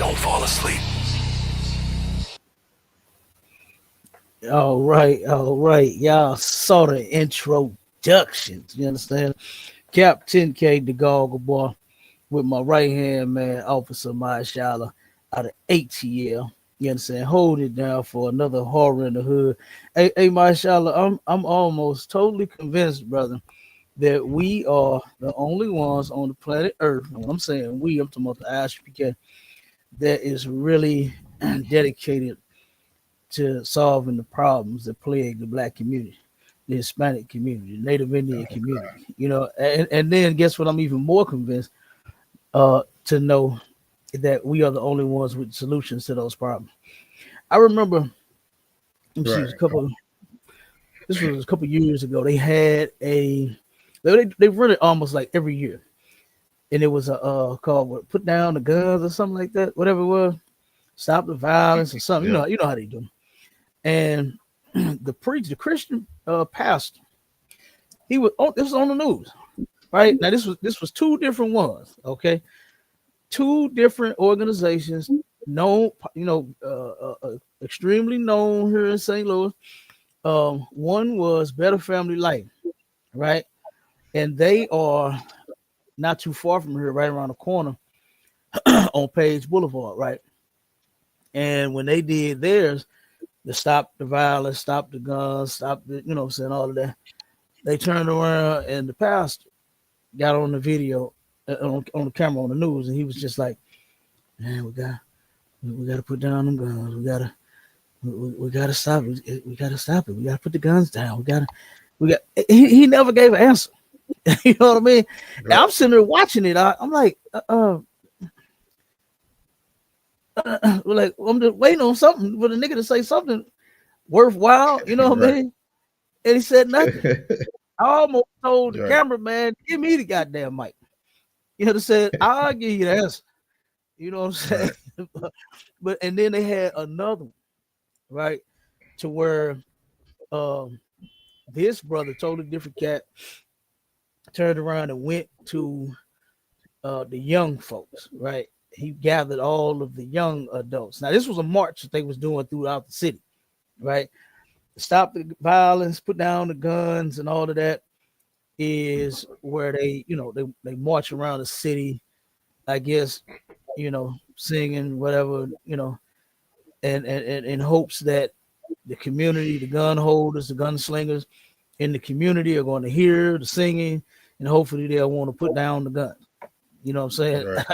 Don't fall asleep. All right. Y'all saw the introductions. You understand? Captain K, the Goggle Boy, with my right hand man, Officer Mashallah, out of ATL. You understand? Hold it down for another horror in the hood. Hey, Mashallah, I'm almost totally convinced, brother, that we are the only ones on the planet Earth. When I'm saying we, I'm talking about the ISUPK, that is really dedicated to solving the problems that plague the black community, the Hispanic community, the Native Indian community. You know, and then guess what? I'm even more convinced to know that we are the only ones with solutions to those problems. I remember, let me see, it was a Right. couple. This was a couple years ago. They had they run it almost like every year, and it was a called what, "Put Down the Guns" or something like that, whatever it was, "Stop the Violence" or something. Yep. You know how they do. And the Christian pastor, he was this was on the news, right? Now this was two different ones, okay, two different organizations, known, extremely known here in St. Louis. One was Better Family Life, right, and they are not too far from here, right around the corner on Page Boulevard, right. And when they did theirs, to stop the violence, stop the guns, stop the, saying all of that, they turned around and the pastor got on the video, on the camera on the news, and he was just like, "Man, we got to put down them guns. We got to stop it. We got to stop it. We got to put the guns down. We got." He never gave an answer. You know what I mean? And I'm sitting there watching it. I'm like, I'm just waiting on something for the nigga to say something worthwhile. You know what I Right. mean? And he said nothing. I almost told the Right. cameraman, "Give me the goddamn mic." You know, said, "I'll give you the answer." You know what I'm saying? Right. But and then they had another one, right? To where um this brother, totally different cat, turned around and went to the young folks, right? He gathered all of the young adults. Now, this was a march that they was doing throughout the city, right? Stop the violence, put down the guns, and all of that is where they march around the city, I guess, singing whatever, and in hopes that the community, the gun holders, the gunslingers in the community are going to hear the singing, and hopefully they'll want to put down the guns. You know what I'm saying? Right.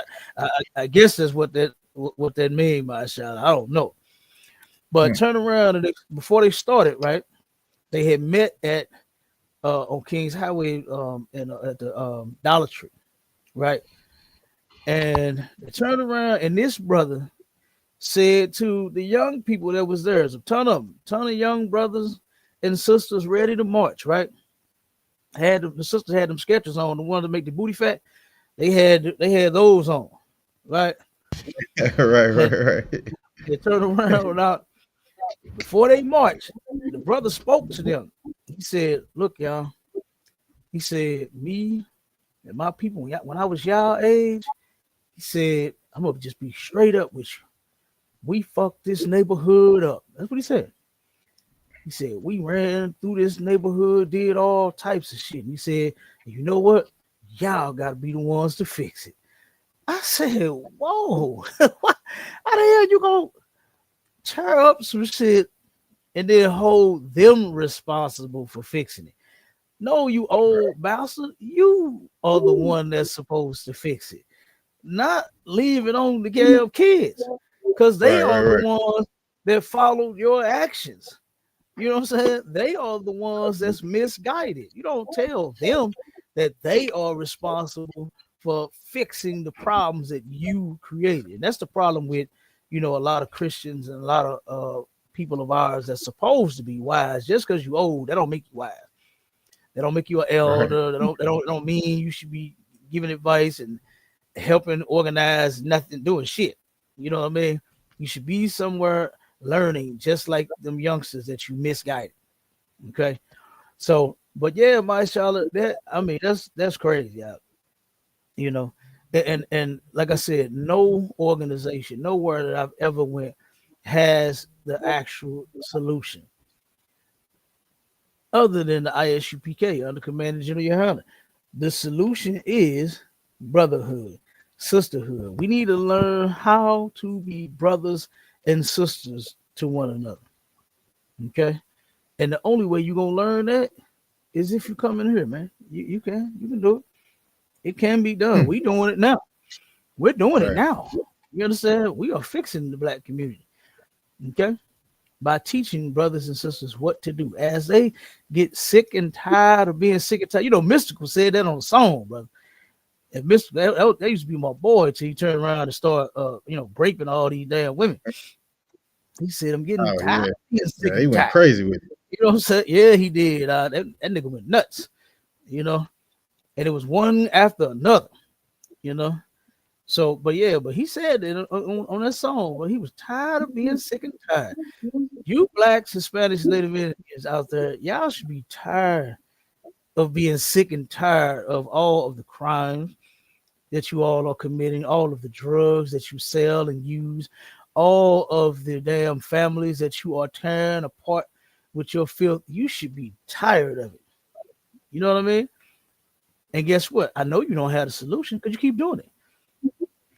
I guess that's what that mean by a shot. I don't know. But turn around and before they started, right? They had met at on Kings Highway and at the Dollar Tree, right? And they turned around and this brother said to the young people that was there, there's a ton of them, ton of young brothers and sisters ready to march, right? Had the sisters had them sketches on, the one to make the booty fat. They had those on, right? Right. And Right. they turned around out before they marched. The brother spoke to them. He said, "Look, y'all." He said, "Me and my people, when I was y'all age," he said, "I'm gonna just be straight up with you. We fucked this neighborhood up." That's what he said. He said, "We ran through this neighborhood, did all types of shit." And he said, "You know what? Y'all gotta be the ones to fix it." I said, "Whoa, how the hell you gonna tear up some shit and then hold them responsible for fixing it? No, you old bastard, you are the one that's supposed to fix it, not leave it on the damn kids, because they Right. are Right. the Right. ones that followed your actions. You know what I'm saying? They are the ones that's misguided. You don't tell them that they are responsible for fixing the problems that you created. And that's the problem with, a lot of Christians and a lot of people of ours that's supposed to be wise. Just because you old, that don't make you wise. They don't make you an Right. elder. They don't mean you should be giving advice and helping organize nothing, doing shit. You know what I mean? You should be somewhere learning, just like them youngsters that you misguided. Okay. So, but yeah, my Charlotte, that's crazy. Yeah. You know, And like I said, no organization, nowhere that I've ever went has the actual solution other than the ISUPK under Commander General YAHANNA. The solution is brotherhood, sisterhood. We need to learn how to be brothers and sisters to one another. Okay. And the only way you're gonna learn that is if you come in here, man. You can do it. It can be done. We doing it now. We're doing it now. You understand? We are fixing the black community. Okay. By teaching brothers and sisters what to do as they get sick and tired of being sick and tired. You know, Mystical said that on a song, brother. And Mystical, that used to be my boy till he turned around and start, raping all these damn women. He said, I'm getting tired of being sick and he went tired. crazy with it. You know what I'm saying? Yeah, he did. That nigga went nuts, you know, and it was one after another, you know. So, but he said that on that song, but he was tired of being sick and tired. You blacks, Hispanics, Native Indians out there, y'all should be tired of being sick and tired of all of the crimes that you all are committing, all of the drugs that you sell and use, all of the damn families that you are tearing apart with your filth. You should be tired of it. You know what I mean? And guess what? I know you don't have a solution because you keep doing it.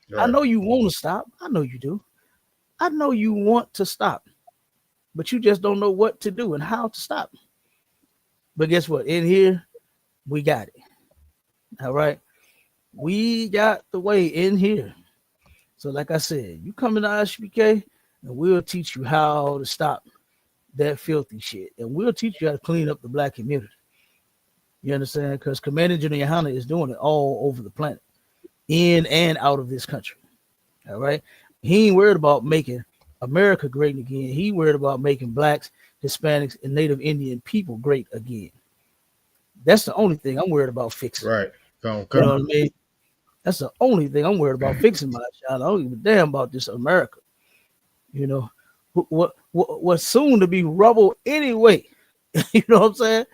Right. I know you want to stop. I know you do. I know you want to stop, but you just don't know what to do and how to stop. But guess what? In here, we got it. All right. We got the way in here. So like I said, you come into ISUPK and we'll teach you how to stop that filthy shit. And we'll teach you how to clean up the black community. You understand? Because Commander General YAHANNA is doing it all over the planet, in and out of this country. All right. He ain't worried about making America great again. He worried about making blacks, Hispanics, and Native Indian people great again. That's the only thing I'm worried about fixing. Right. You know what I mean? That's the only thing I'm worried about fixing, my child. I don't give a damn about this America. You know, what's soon to be rubble anyway. You know what I'm saying?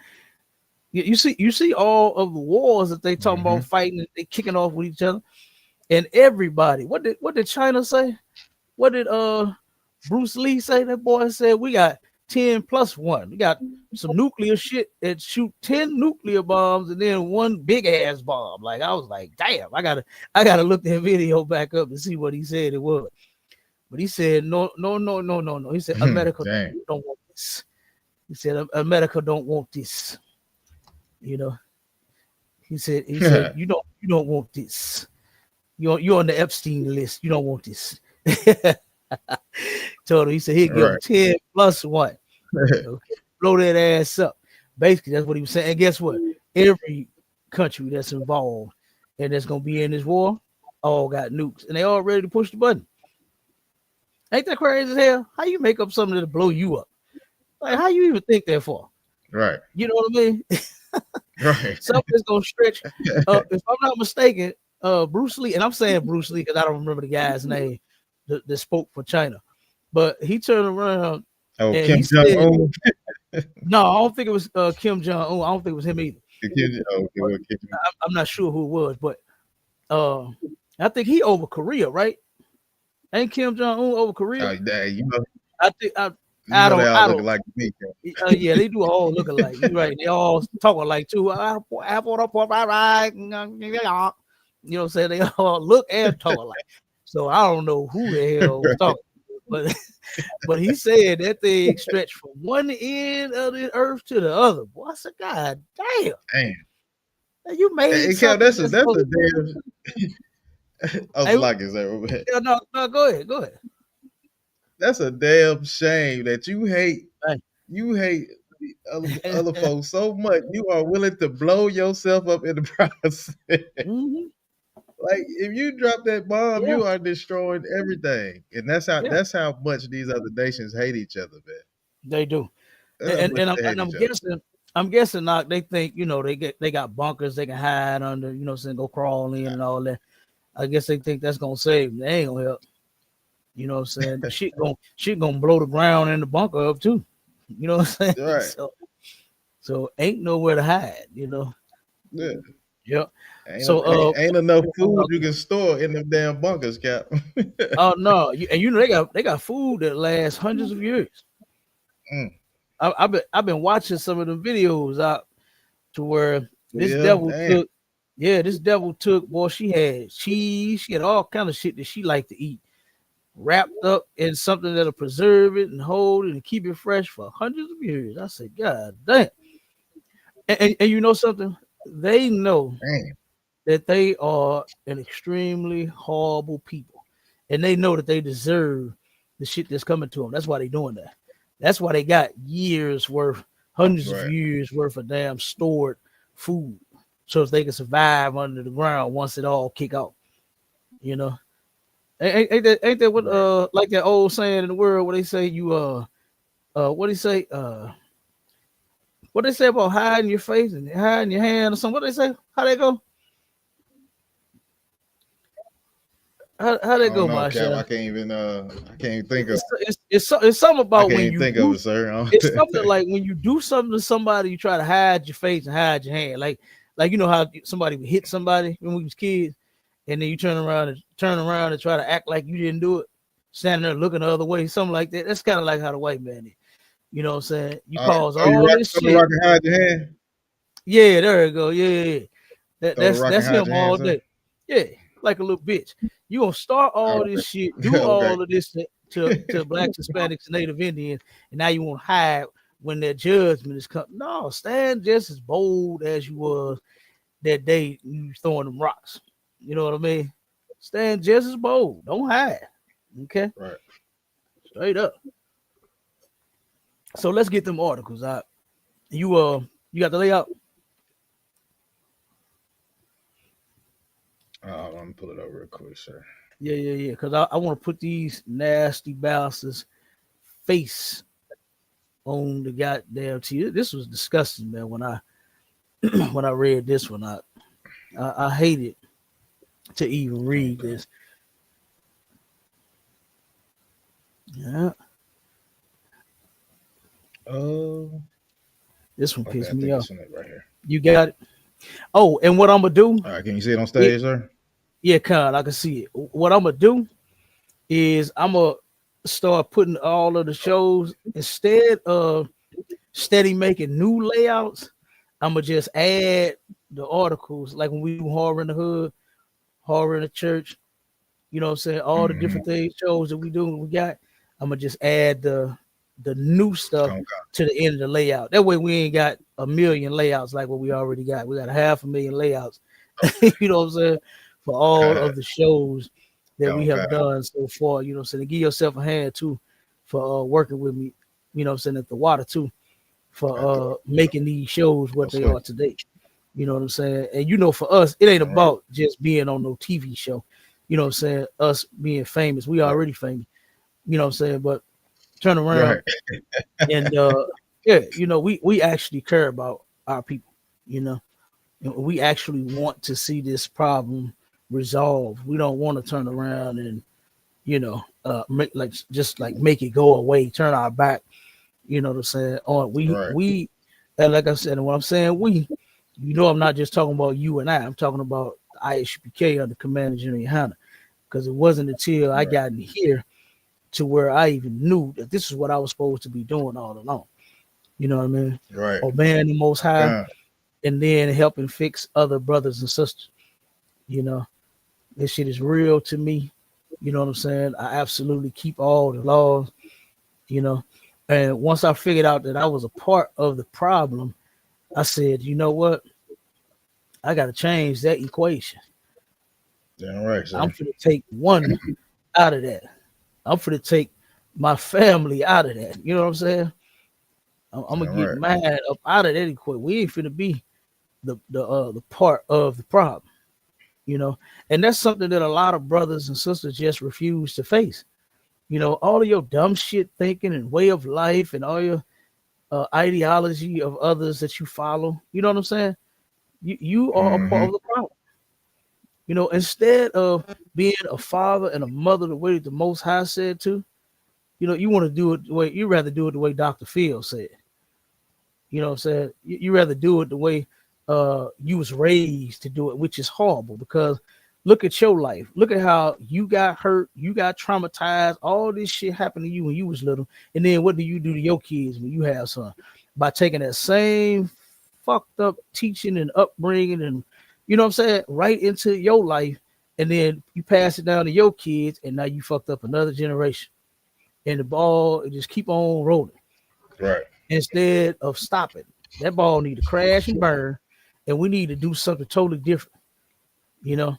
You see all of the wars that they talking about fighting, they kicking off with each other, and everybody. What did China say? What did Bruce Lee say? That boy said we got 10+1. We got some nuclear shit that shoot 10 nuclear bombs and then one big ass bomb. Like I was like, damn, I gotta look that video back up and see what he said it was. But he said no. He said America don't want this. He said America don't want this. You know, he said you don't want this. You're on the Epstein list. You don't want this. Told him, he said he'd give him 10+1. Okay, blow that ass up. Basically, that's what he was saying. And guess what? Every country that's involved and that's gonna be in this war all got nukes, and they all ready to push the button. Ain't that crazy as hell? How you make up something that'll blow you up? Like, how you even think that for? Right. You know what I mean? Right. Something's gonna stretch. If I'm not mistaken, Bruce Lee, and I'm saying Bruce Lee because I don't remember the guy's name that spoke for China, but he turned around. Oh, Kim Jong-un? No, I don't think it was Kim Jong-un. I don't think it was him either. I'm not sure who it was, but I think he over Korea, right? Ain't Kim Jong-un over Korea? I think I don't look like me. Yeah, they do all look alike. You're right. They all talk alike too. You know what I'm saying? They all look and talk alike. So I don't know who the hell was talking, but he said that thing stretched from one end of the earth to the other. Boy, I said, God damn. You made something. That's a damn. I was like, is that? No, go ahead. That's a damn shame that you hate other folks so much you are willing to blow yourself up in the process. Like if you drop that bomb, you are destroying everything, and that's how much these other nations hate each other, man. They do, and I'm guessing not. They think they got bunkers they can hide under, go crawl in and all that. I guess they think that's gonna save them. They ain't gonna help. You know what I'm saying? shit gonna blow the ground in the bunker up too. You know what I'm saying? Right. So ain't nowhere to hide, Yeah. Yep. Ain't, So ain't enough food you can store in them damn bunkers, Cap. oh no, and you know they got food that lasts hundreds of years. Mm. I've been watching some of the videos out to where this Yeah, devil damn. took, this devil took, boy, she had cheese, she had all kind of shit that she liked to eat, wrapped up in something that'll preserve it and hold it and keep it fresh for hundreds of years. I said, God damn. And you know something? They know Damn. that they are an extremely horrible people, and they know that they deserve the shit that's coming to them. That's why they doing that. That's why they got years worth, hundreds of Right. years worth of damn stored food, so if they can survive under the ground once it all kick off. You know, ain't that what Right. like that old saying in the world where they say you what do you say what they say about hiding your face and hiding your hand or something? What they say? How they go? How I they don't go, know, Cap. Marsha? I can't even think of It's something I about can't when even you think of do. it, sir. It's something like when you do something to somebody, you try to hide your face and hide your hand. Like you know how somebody would hit somebody when we was kids, and then you turn around and try to act like you didn't do it, standing there looking the other way, something like that. That's kind of like how the white man is. You know what I'm saying? You cause You all this throw the shit. rock and hide your hand? Yeah, there you go. Yeah. Throw the rock and That's hide him your hand, all sir? day. Yeah, like a little bitch. You gonna start all this Okay. shit, do Okay. all of this to blacks, Hispanics, Native Indians, and now you want to hide when their judgment is coming. No, stand just as bold as you was that day you throwing them rocks. You know what I mean? Stand just as bold. Don't hide. Okay, Right. straight up. So let's get them articles out. You got the layout? Let me pull it up real quick, sir. Yeah. Because I want to put these nasty bastards face on the goddamn TV. This was disgusting, man. When I when I read this one, I hated to even read Okay. this. Yeah, Oh, this one okay. pissed I me think off. this one is right here. You got it. Oh, and what I'm gonna do? All right. Can you see it on It, stage, sir? yeah, kind I can see it. What I'm gonna do is I'm gonna start putting all of the shows instead of steady making new layouts. I'm gonna just add the articles like when we do horror in the hood, horror in the church. You know what I'm saying? All the Mm-hmm. different things, shows that we do, we got. I'm gonna just add the new stuff Okay. to the end of the layout. That way we ain't got a million layouts like what we already got. We got 500,000 layouts, you know what I'm saying, for all Okay. of the shows that we Okay. have done so far. You know what I'm saying? To give yourself a hand too for working with me, you know what I'm saying, at the water too, At the for making these shows no what they sweat. are today. You know what I'm saying? And you know, for us, it ain't All right. about just being on no TV show. You know what I'm saying? Us being famous. We Right. already famous. You know what I'm saying? But turn around Right. and yeah, you know, we actually care about our people, you know. And we actually want to see this problem resolved. We don't want to turn around and, you know, make like just like make it go away, turn our back, you know what I'm saying? On Right. we and like I said, and when I'm saying we, you know, I'm not just talking about you and I'm talking about the ISUPK under Commander General YAHANNA. Because it wasn't until I Right. got in here to where I even knew that this is what I was supposed to be doing all along. You know what I mean? Right. Obeying the Most High God. and then helping fix other brothers and sisters. You know, this shit is real to me. You know what I'm saying? I absolutely keep all the laws, you know. And once I figured out that I was a part of the problem, I said, you know what? I got to change that equation. Damn right, I'm sir. going to take one out of that. I'm going to take my family out of that. You know what I'm saying? I'm gonna Damn get right. mad up out of that equation. We ain't finna be the part of the problem, you know. And that's something that a lot of brothers and sisters just refuse to face. You know, all of your dumb shit thinking and way of life and all your ideology of others that you follow. You know what I'm saying? You are a part Mm-hmm. of the problem. You know, instead of being a father and a mother the way the Most High said to, you know, you want to do it the way you rather do it the way Dr. Phil said. You know what I'm saying? You rather do it the way you was raised to do it, which is horrible because look at your life. Look at how you got hurt, you got traumatized, all this shit happened to you when you was little. And then what do you do to your kids when you have son? By taking that same fucked up teaching and upbringing and you know what I'm saying, right into your life, and then you pass it down to your kids, and now you fucked up another generation. And the ball it just keep on rolling. Right. Instead of stopping. That ball need to crash and burn, and we need to do something totally different. You know,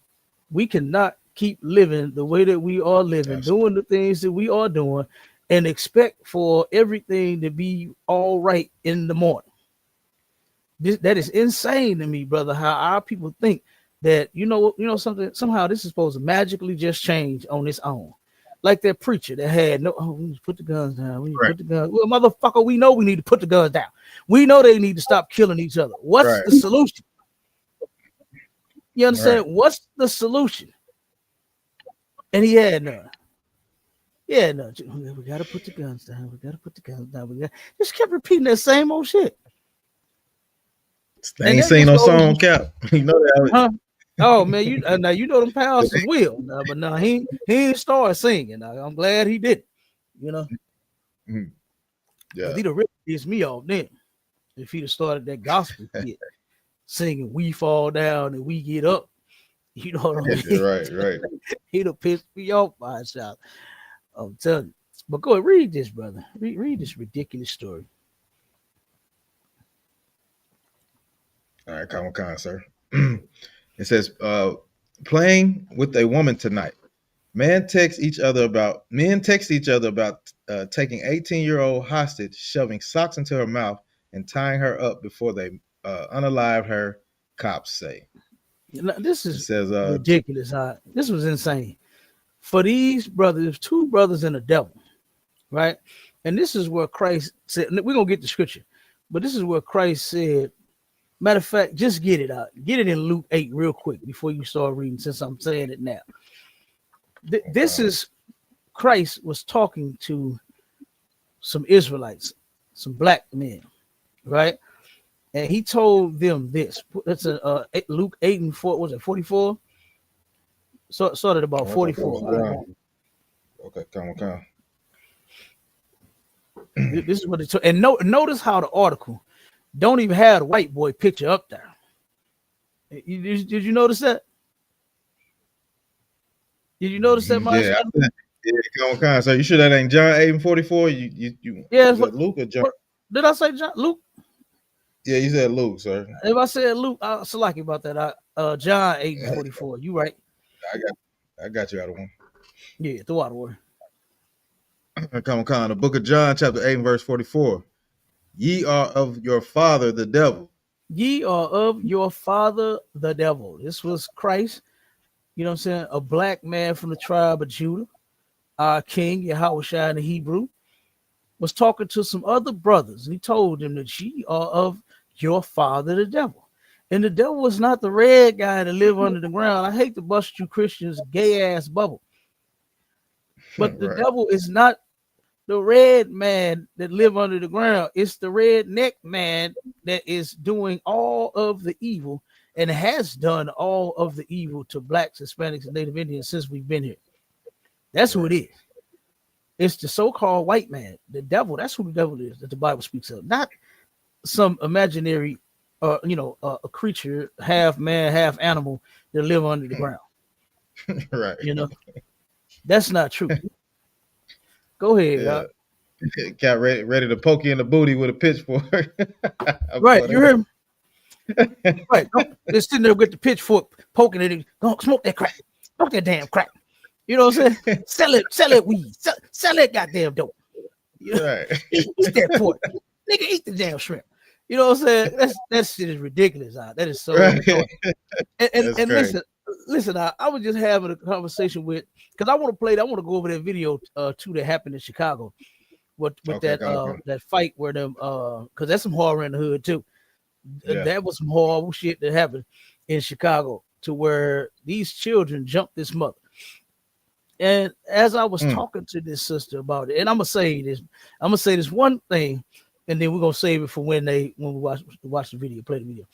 we cannot keep living the way that we are living, doing the things that we are doing, and expect for everything to be all right in the morning. That is insane to me, brother. How our people think that you know something. Somehow this is supposed to magically just change on its own. Like that preacher that had no, we need to put the guns down. We need to put the guns. Well, motherfucker, we know we need to put the guns down. We know they need to stop killing each other. What's the solution? You understand? What's the solution? And he had none. Yeah, no. We gotta put the guns down. We gotta put the guns down. We just kept repeating that same old shit. They ain't seen no song, Cap. You know that. Huh? Oh man, you now you know them pastors will, but no, he ain't started singing. I'm glad he did. You know, yeah, he'd have really pissed me off then if he'd have started that gospel hit, singing "We Fall Down and We Get Up." You know what I mean? Right. He'd have pissed me off by himself. I'm telling you. But go ahead, read this, brother. Read this ridiculous story. All right, come on, sir. It says, playing with a woman tonight. Men text each other about taking 18-year-old hostage, shoving socks into her mouth, and tying her up before they unalive her, cops say. This is ridiculous. This was insane. For these brothers, two brothers and a devil, right? And this is where Christ said, we're going to get the scripture, but this is where Christ said, matter of fact, just get it out. Get it in Luke 8 real quick before you start reading, since I'm saying it now. This is Christ was talking to some Israelites, some black men, right? And he told them this. That's Luke 8 and 4. Was it 44? So started about 44. Okay, come on. This is what it took. And notice how the article don't even have the white boy picture up there. Did you notice that? Did you notice that, Mike? Yeah, come on. So you sure that ain't John 8 and 44? You yeah, Luke or John? Did I say John? Luke? Yeah, you said Luke, sir. If I said Luke, I'm so lucky about that. John 8 and 44. You right. I got you out of one. Yeah, throw out of one. Come on. The book of John, chapter 8 and verse 44. Ye are of your father, the devil. Ye are of your father, the devil. This was Christ, you know what I'm saying? A black man from the tribe of Judah, our king, Yahawashi in the Hebrew, was talking to some other brothers. And he told them that ye are of your father, the devil. And the devil was not the red guy that live under the ground. I hate to bust you Christians' gay-ass bubble. But the devil is not the red man that live under the ground. It's the redneck man that is doing all of the evil and has done all of the evil to blacks, Hispanics, and Native Indians since we've been here. That's who it is. It's the so-called white man, the devil. That's who the devil is that the Bible speaks of, not some imaginary, a creature, half man, half animal that live under the ground. Right. You know, that's not true. Go ahead. Yeah. Got ready to poke you in the booty with a pitchfork. Right, you heard me? Right. They're sitting there with the pitchfork poking at it. Don't smoke that crack. Smoke that damn crack. You know what I'm saying? Sell it weed. Sell that goddamn dope. You know? Right. Eat that pork. Nigga, eat the damn shrimp. You know what I'm saying? That shit is ridiculous. That is so right. And listen, I was just having a conversation with, because I want to go over that video too that happened in Chicago with that fight where them because that's some horror in the hood too. Yeah. That was some horrible shit that happened in Chicago to where these children jumped this mother. And as I was talking to this sister about it, and I'm gonna say this one thing, and then we're gonna save it for when we watch the video, play the video.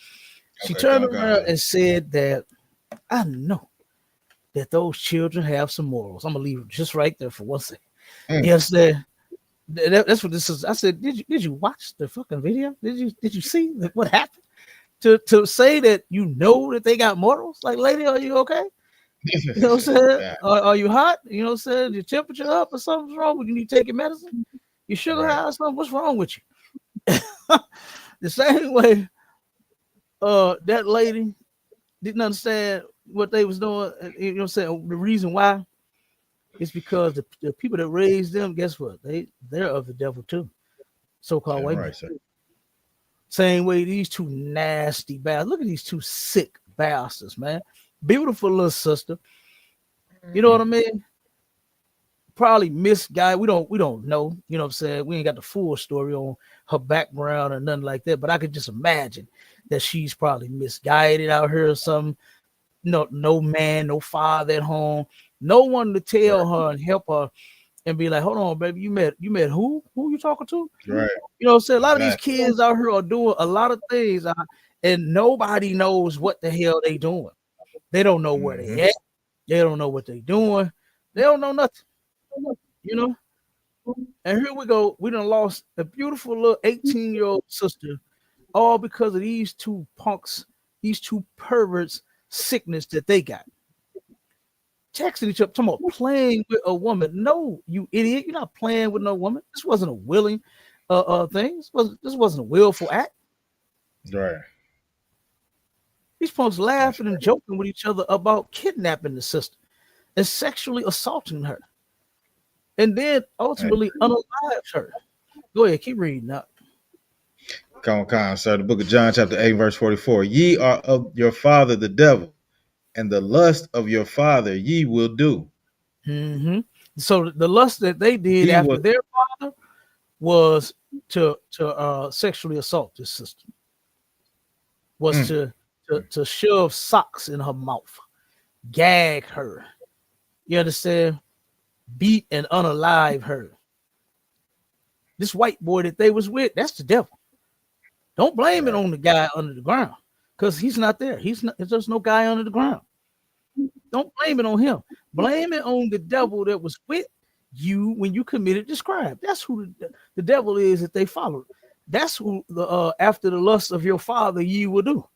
She Okay, turned come around on. and said that I know that those children have some morals. I'm gonna leave it just right there for 1 second. Mm. Yes, that's what this is. I said, did you watch the fucking video? Did you see what happened? To say that you know that they got morals, like, lady, are you okay? You know what I'm saying? Yeah, Are you hot? You know what I'm saying? Your temperature up or something's wrong? You need to take your medicine? Your sugar right. high or something? What's wrong with you? The same way that lady didn't understand what they was doing. You know what I'm saying? The reason why is because the people that raised them, guess what? They're of the devil too. So-called That's white men. right, sir. Same way these two nasty bastards. Look at these two sick bastards, man. Beautiful little sister. You know what I mean? Probably misguided. We don't know. You know what I'm saying? We ain't got the full story on her background or nothing like that. But I could just imagine that she's probably misguided out here or something. No man, no father at home, no one to tell her and help her and be like, hold on, baby, you met who? Who you talking to? Right. You know what I'm saying? A lot of these Exactly. kids out here are doing a lot of things, and nobody knows what the hell they doing. They don't know where Mm-hmm. they at. They don't know what they doing. They don't know nothing, you know? And here we go. We done lost a beautiful little 18-year-old sister, all because of these two punks, these two perverts, sickness that they got. Texting each other, talking about playing with a woman. No, you idiot. You're not playing with no woman. This wasn't a willing thing. This wasn't a willful act. Right. These punks That's laughing and joking with each other about kidnapping the sister and sexually assaulting her, and then right. ultimately unalives her. Go ahead, keep reading up. Come on, sir. The book of John, chapter 8, verse 44. Ye are of your father the devil, and the lust of your father ye will do. Mm-hmm. So the lust that they did He after was their father was to sexually assault this sister, was mm, to shove socks in her mouth, gag her. You understand? Beat and unalive her. This white boy that they was with, that's the devil. Don't blame it right. on the guy under the ground, because he's not there. There's no guy under the ground. Don't blame it on him. Blame it on the devil that was with you when you committed this crime. That's who the devil is that they followed. That's who after the lust of your father ye will do.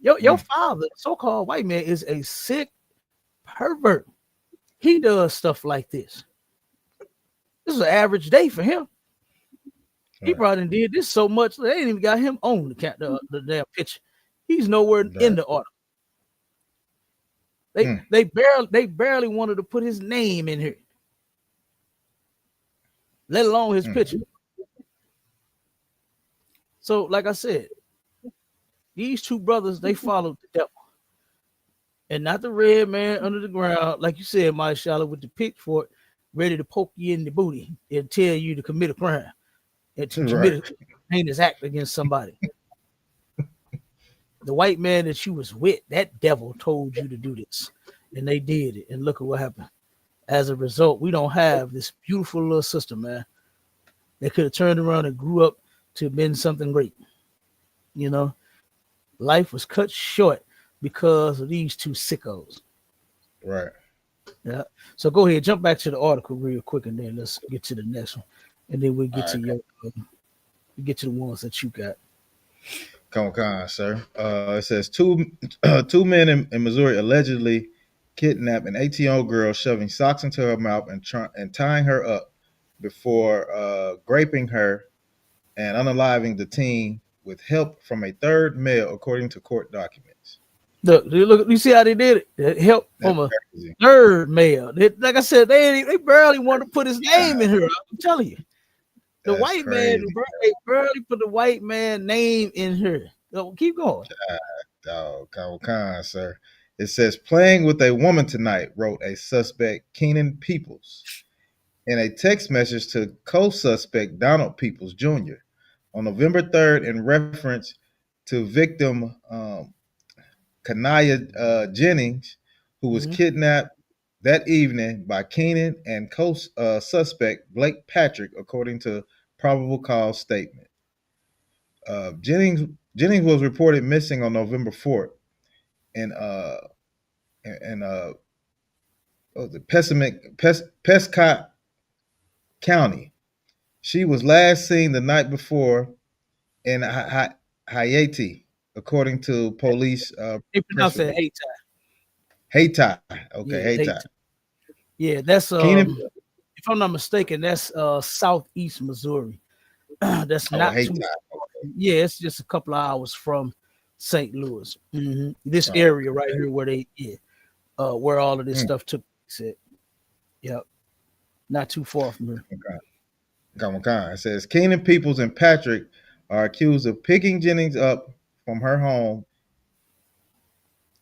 Your Mm, father, so-called white man, is a sick pervert. He does stuff like this. This is an average day for him. He right. probably did this so much they ain't even got him on the damn picture. He's nowhere in Right. the order. They Mm, they barely wanted to put his name in here, let alone his mm, picture. So, like I said, these two brothers, they followed the devil. And not the red man under the ground, like you said, my Charlotte, with the pitchfork ready to poke you in the booty and tell you to commit a crime and to commit right. a heinous act against somebody. The white man that you was with, that devil told you to do this. And they did it. And look at what happened. As a result, we don't have this beautiful little sister, man. They could have turned around and grew up to have been something great. You know, life was cut short because of these two sickos. Right. Yeah. So go ahead, jump back to the article real quick, and then let's get to the next one, and then we'll All get to right. the ones that you got. Come on, sir. It says two men in Missouri allegedly kidnapped an 18-year-old girl, shoving socks into her mouth and tying her up before raping her and unaliving the teen with help from a third male, according to court documents. Look, you see how they did it? They help That's from a crazy. third male. Like I said, they barely want to put his name in here. I'm telling you, the That's white man, crazy. they barely put the white man name in here. So keep going. Dog, come on, sir. It says playing with a woman tonight, wrote a suspect, Keenan Peoples, in a text message to co-suspect Donald Peoples Jr. on November 3rd in reference to victim Kanaya Jennings, who was Mm-hmm. kidnapped that evening by Keenan and co-suspect Blake Patrick, according to probable cause statement. Jennings Jennings was reported missing on November 4th in what was it, Prescott County. She was last seen the night before in Haiti, according to police They press pronounce it release. Haiti. Haiti, okay, Yeah, Haiti. Haiti. Yeah, that's Keenan, if I'm not mistaken, that's southeast Missouri. That's oh not too Haiti, yeah, it's just a couple of hours from St. Louis. This oh, area right here where all of this okay. stuff took place at. Yep. Not too far from here. It says Keenan Peoples and Patrick are accused of picking Jennings up from her home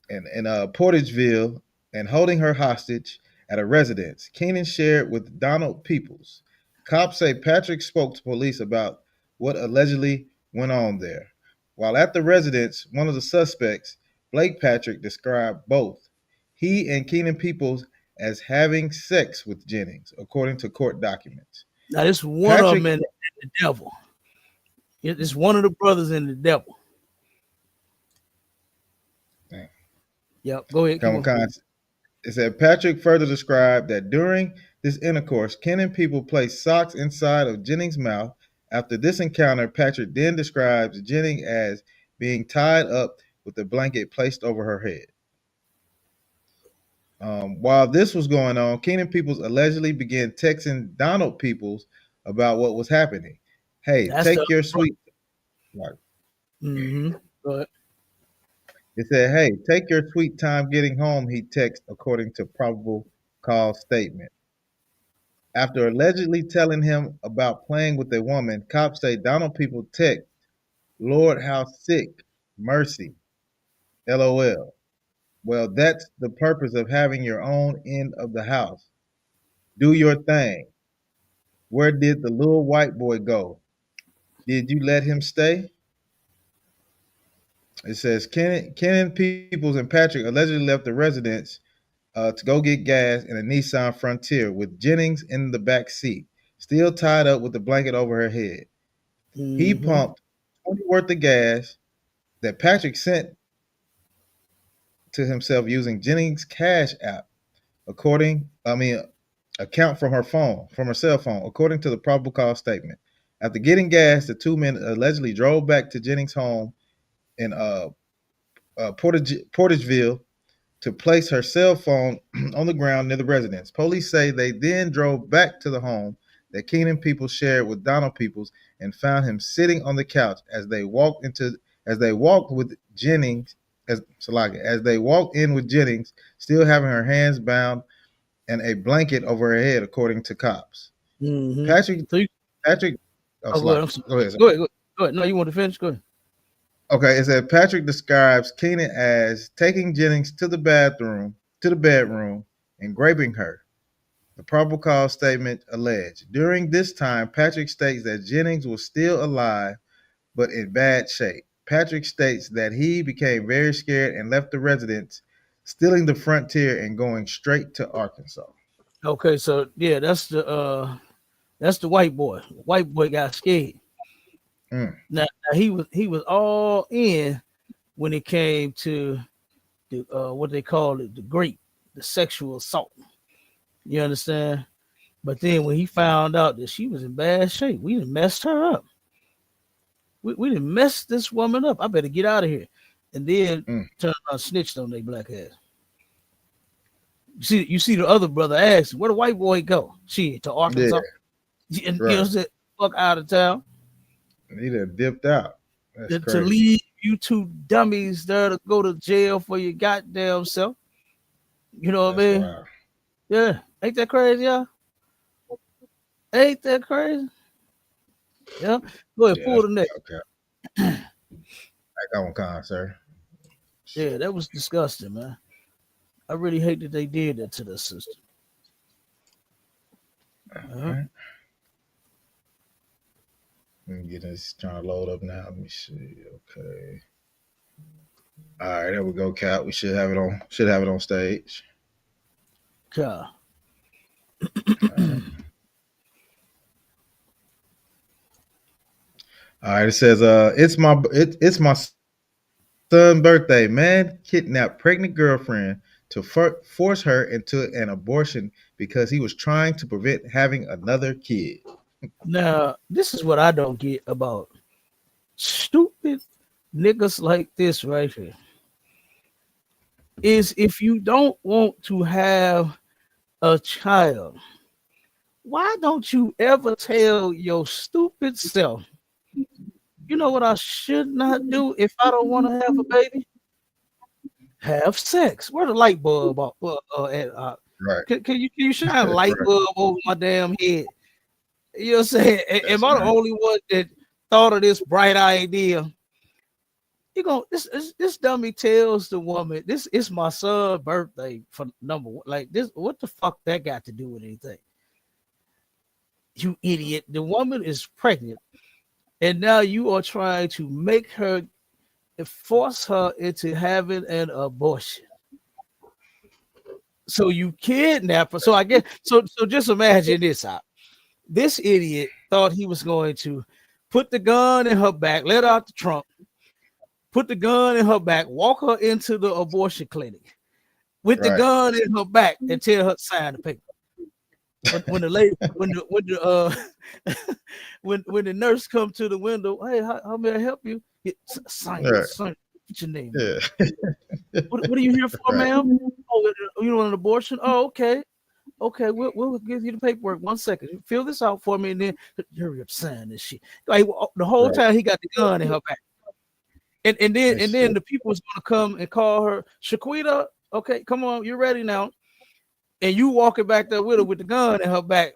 in Portageville and holding her hostage at a residence. Keenan shared with Donald Peoples. Cops say Patrick spoke to police about what allegedly went on there. While at the residence, one of the suspects, Blake Patrick, described both he and Keenan Peoples as having sex with Jennings, according to court documents. Now this one of them Patrick, and the devil. It's one of the brothers and the devil. Yep. Go ahead. Keep come on. on, it said Patrick further described that during this intercourse, Ken and people placed socks inside of Jennings' mouth. After this encounter, Patrick then describes Jennings as being tied up with a blanket placed over her head. While this was going on, Keenan Peoples allegedly began texting Donald Peoples about what was happening. Hey, That's the take your sweet. mm-hmm. Go ahead. It said, "Hey, take your sweet time getting home." He texted, according to probable cause statement. After allegedly telling him about playing with a woman, cops say Donald People text, "Lord, how sick, mercy, LOL." Well, that's the purpose of having your own end of the house. Do your thing. Where did the little white boy go? Did you let him stay? It says Kenan Peoples and Patrick allegedly left the residence to go get gas in a Nissan Frontier with Jennings in the back seat, still tied up with the blanket over her head. He Mm-hmm. pumped 20 worth of gas that Patrick sent to himself using Jennings' Cash app, account from her cell phone, according to the probable cause statement. After getting gas, the two men allegedly drove back to Jennings' home in Portageville to place her cell phone on the ground near the residence. Police say they then drove back to the home that Keenan Peoples shared with Donald Peoples and found him sitting on the couch as they walked with Jennings as they walked in with Jennings, still having her hands bound and a blanket over her head, according to cops. Mm-hmm. Patrick So Patrick go ahead. Go ahead. Go ahead. Go ahead. No, you want to finish? Go ahead. Okay, it said Patrick describes Keenan as taking Jennings to the bedroom, and raping her. The probable cause statement alleged. During this time, Patrick states that Jennings was still alive but in bad shape. Patrick states that he became very scared and left the residence, stealing the Frontier and going straight to Arkansas. Okay, so yeah, that's the white boy. White boy got scared. Mm, Now he was all in when it came to the what they call it, the sexual assault. You understand? But then when he found out that she was in bad shape, we done messed her up. We done messed this woman up. I better get out of here. And then mm. turn around snitched on their black ass. You see the other brother asked, where the white boy go? She to Yeah, Arkansas. And you know, right. said, fuck out of town. He done dipped out. That's To crazy. leave you two dummies there to go to jail for your goddamn self. You know what I That's mean? wild. Yeah. Ain't that crazy, y'all? Ain't that crazy? Yeah. Go ahead, Yeah, pull that's the next. okay. Back on con, sir. Yeah, that was disgusting, man. I really hate that they did that to the sister. All Uh-huh. right. Let me get this trying to load up now. Let me see. Okay. All right, there we go, Cap. We should have it on stage. God. All right. All right, it says, it's my son's birthday. Man kidnapped pregnant girlfriend to force her into an abortion because he was trying to prevent having another kid. Now, this is what I don't get about stupid niggas like this right here. Is if you don't want to have a child, why don't you ever tell your stupid self, you know what I should not do if I don't want to have a baby? Have sex. Where the light bulb at? Right, Can you shine a light right. bulb over my damn head? You know what I'm saying? Am That's I the right. only one that thought of this bright idea? You go, this dummy tells the woman, this is my son's birthday for number one. Like this, what the fuck that got to do with anything? You idiot. The woman is pregnant, and now you are trying to make her force her into having an abortion. So you kidnap her. So I guess so just imagine this out. This idiot thought he was going to put the gun in her back, let her out the trunk, put the gun in her back, walk her into the abortion clinic with the Right. gun in her back and tell her to sign the paper. When the lady, when the nurse come to the window, hey, how may I help you? Sign it, Right. sign it. What's your name, man? Yeah. What are you here for, Right. ma'am? Oh, you want an abortion? Oh, okay. Okay, we'll give you the paperwork. 1 second. Fill this out for me, and then hurry up, sign this shit. Like the whole Right. time he got the gun in her back. And then That's the people was gonna come and call her Shaquita. Okay, come on, you're ready now. And you walking back there with her with the gun in her back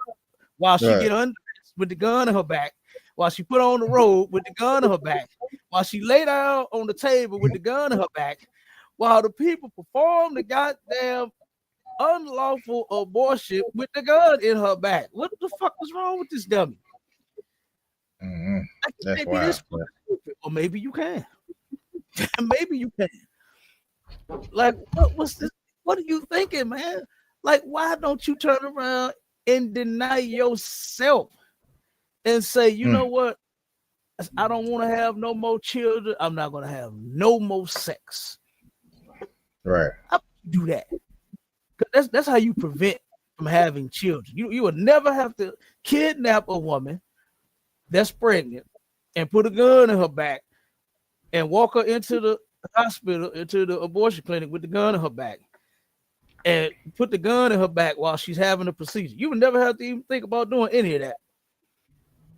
while she right. get undressed with the gun in her back, while she put on the robe with the gun in her back, while she lay down on the table with the gun in her back, while the people perform the goddamn unlawful abortion with the gun in her back. What the fuck is wrong with this dummy? Hmm. I That's can't be this wild. Yeah. stupid. Or maybe you can. Maybe you can. Like, what was this? What are you thinking, man? Like, why don't you turn around and deny yourself and say, you know Mm. what? I don't want to have no more children. I'm not going to have no more sex. Right. How about you do that? Because that's how you prevent from having children. You would never have to kidnap a woman that's pregnant and put a gun in her back and walk her into the hospital, into the abortion clinic with the gun in her back and put the gun in her back while she's having a procedure. You would never have to even think about doing any of that.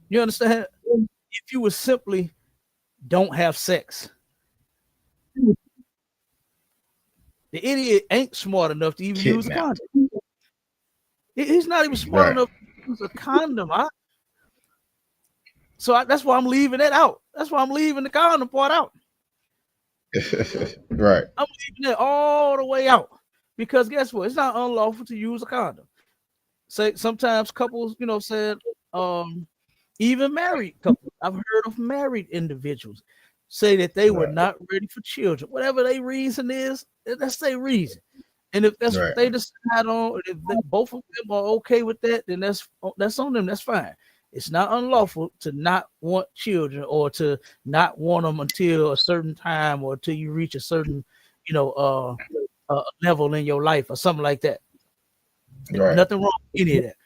You understand? If you would simply don't have sex. The idiot ain't smart enough to even use a Kidnapped. condom. He's not even smart Right. enough to use a condom. That's why I'm leaving that out. That's why I'm leaving the condom part out. Right. I'm leaving it all the way out because guess what? It's not unlawful to use a condom. Say sometimes couples, said even married couples. I've heard of married individuals say that they were Right. not ready for children. Whatever their reason is, that's their reason. And if that's what Right. they decide on, if both of them are okay with that, then that's on them. That's fine. It's not unlawful to not want children or to not want them until a certain time or until you reach a certain, you know, level in your life or something like that. Right. Nothing wrong with any of that.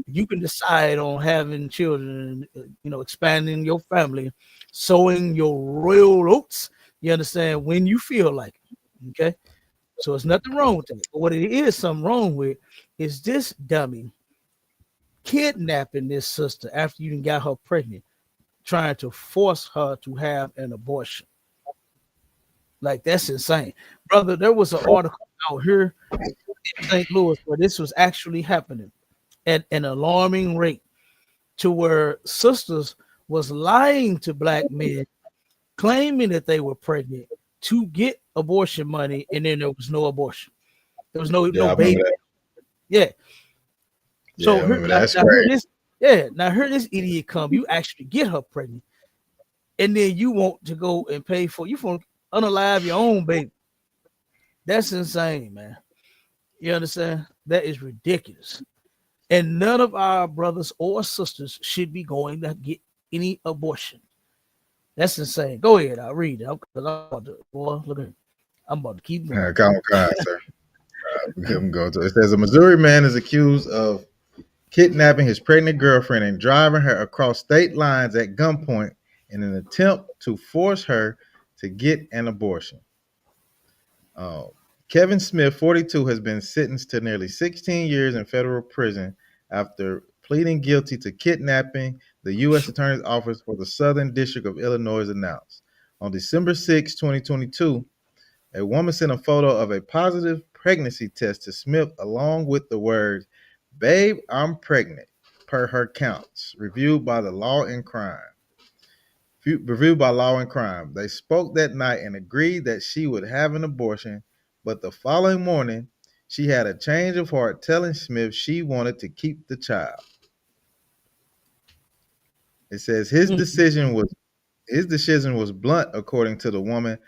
You can decide on having children, expanding your family, sowing your royal oats. You understand when you feel like it. Okay. So it's nothing wrong with that. But what it is something wrong with is this dummy kidnapping this sister after you got her pregnant, trying to force her to have an abortion. Like that's insane. Brother, there was an article out here in St. Louis where this was actually happening at an alarming rate to where sisters was lying to black men, claiming that they were pregnant to get abortion money, and then there was no abortion. There was no Yeah, I remember baby. that. Yeah. Yeah, I So remember that. That's now here crazy. this, yeah, now here this idiot come. You actually get her pregnant, and then you want to go and pay for you want to unalive your own baby. That's insane, man. You understand? That is ridiculous. And none of our brothers or sisters should be going to get any abortion. That's insane. Go ahead, I'll read it. Boy, look at, I'm about to keep going. Come on, sir. Go to it. Says a Missouri man is accused of kidnapping his pregnant girlfriend and driving her across state lines at gunpoint in an attempt to force her to get an abortion. Kevin Smith, 42, has been sentenced to nearly 16 years in federal prison after pleading guilty to kidnapping, the U.S. Attorney's Office for the Southern District of Illinois announced. On December 6, 2022, a woman sent a photo of a positive pregnancy test to Smith along with the words, "Babe, I'm pregnant," per her counts, reviewed by Law and Crime. They spoke that night and agreed that she would have an abortion, but the following morning, she had a change of heart, telling Smith she wanted to keep the child. It says his decision was blunt, according to the woman.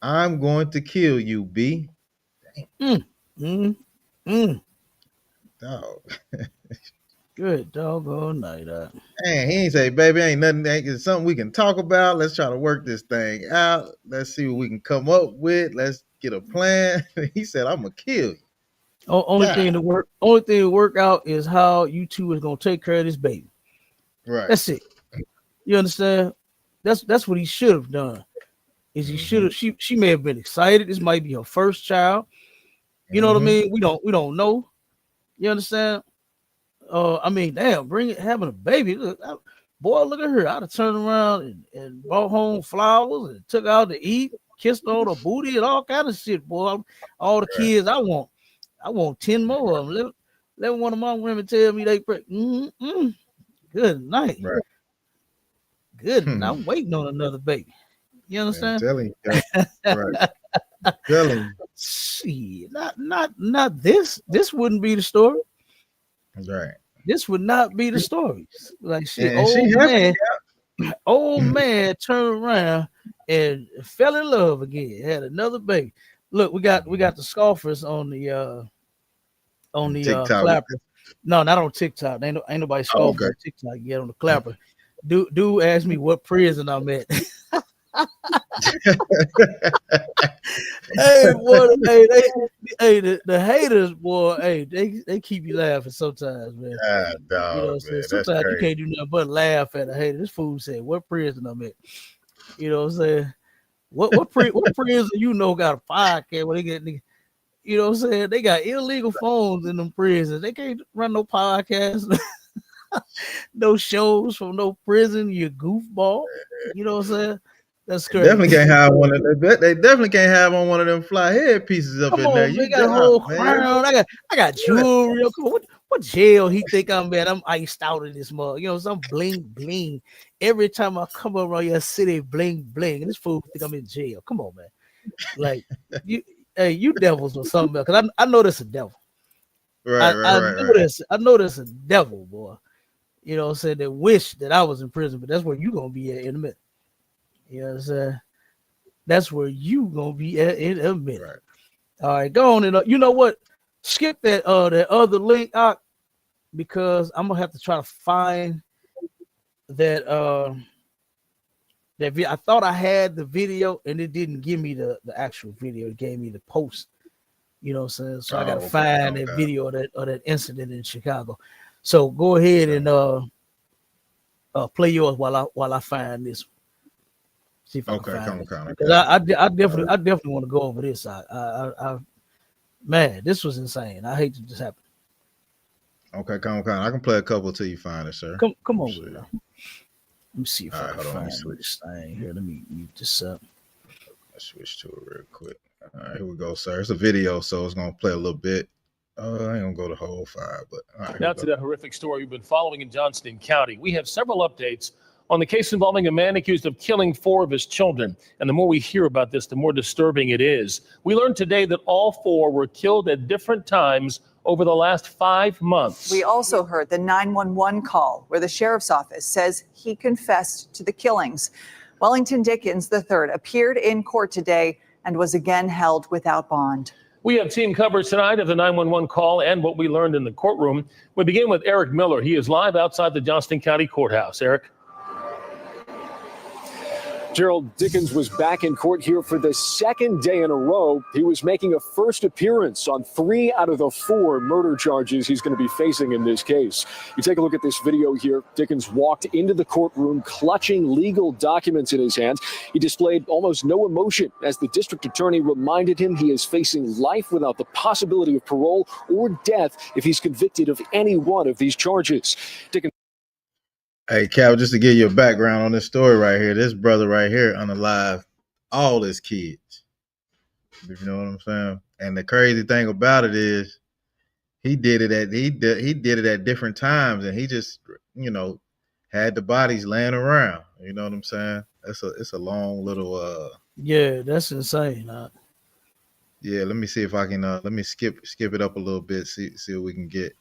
"I'm going to kill you, B." Dog. Good doggone night. Man, he ain't say, "Baby, ain't nothing. It's something we can talk about. Let's try to work this thing out. Let's see what we can come up with. Let's get a plan." He said, "I'm gonna kill you." Only thing to work out is how you two is gonna take care of this baby. Right. That's it. You understand? That's what he should have done. Is he should have? She may have been excited. This might be her first child. You know what I mean? We don't know. You understand? I mean, damn, having a baby. Look at her. I'd have turned around and brought home flowers and took out to eat, kissed on her booty and all kind of shit, boy. All the kids I want 10 more of them. Let one of my women tell me they good night. Right. Good. I'm waiting on another baby. You understand? Telling you. Right. Telling you. See, not this. This wouldn't be the story. Right. This would not be the story. Like shit. Old man turned around and fell in love again. Had another baby. Look, we got the scoffers on the clapper. No, not on TikTok. Ain't nobody scoffing on TikTok yet on the clapper. Dude asked me what prison I'm at. Hey, boy, the haters, boy, hey, they keep you laughing sometimes, man. Dog, you know what I'm saying? Sometimes you can't do nothing but laugh at a hater. This fool said, "What prison I'm at?" You know what I'm saying? What prison you know got a podcast where they get, you know what I'm saying? They got illegal phones in them prisons. They can't run no podcasts, no shows from no prison. You goofball. You know what I'm saying? That's crazy. Definitely can't have one of them. They definitely can't have on one of them fly head pieces up in there. You got a whole crown. I got jewelry. Come on, what jail he think I'm at? I'm iced out in this mug. You know, some bling bling. Every time I come around your city, bling bling. And this fool think I'm in jail. Come on, man. Like you devils or something else. Because I know that's a devil. I know that's a devil, boy. You know what I'm saying? That wish that I was in prison, but that's where you gonna be at in a minute. You know what I'm saying? That's where you gonna be at in a minute. Right. All right, go on and you know what? Skip that other link out because I'm gonna have to try to find that that video. I thought I had the video and it didn't give me the actual video. It gave me the post. You know what I'm saying? So I gotta find that video of that incident in Chicago. So go ahead and play yours while I find this. See if I can find it. I definitely want to go over this. Man, this was insane. I hate that this happened. Okay, come on. I can play a couple till you find it, sir. Come on with it. Let me see if I can find this thing here. Let me mute this up. Let's switch to it real quick. All right, here we go, sir. It's a video, so it's gonna play a little bit. I ain't gonna go the whole 5, but all right, now to the horrific story we've been following in Johnston County. We have several updates on the case involving a man accused of killing 4 of his children. And the more we hear about this, the more disturbing it is. We learned today that all 4 were killed at different times over the last 5 months. We also heard the 911 call where the sheriff's office says he confessed to the killings. Wellington Dickens III appeared in court today and was again held without bond. We have team coverage tonight of the 911 call and what we learned in the courtroom. We begin with Eric Miller. He is live outside the Johnston County Courthouse. Eric. Gerald Dickens was back in court here for the second day in a row. He was making a first appearance on 3 out of the 4 murder charges he's going to be facing in this case. You take a look at this video here. Dickens walked into the courtroom clutching legal documents in his hands. He displayed almost no emotion as the district attorney reminded him he is facing life without the possibility of parole or death if he's convicted of any one of these charges. Dickens. Hey, Cal, just to give you a background on this story right here, this brother right here unalived all his kids. You know what I'm saying? And the crazy thing about it is he did it at different times, and he just, had the bodies laying around. You know what I'm saying? It's a long little yeah, that's insane. Yeah, let me see if I can let me skip it up a little bit, see what we can get.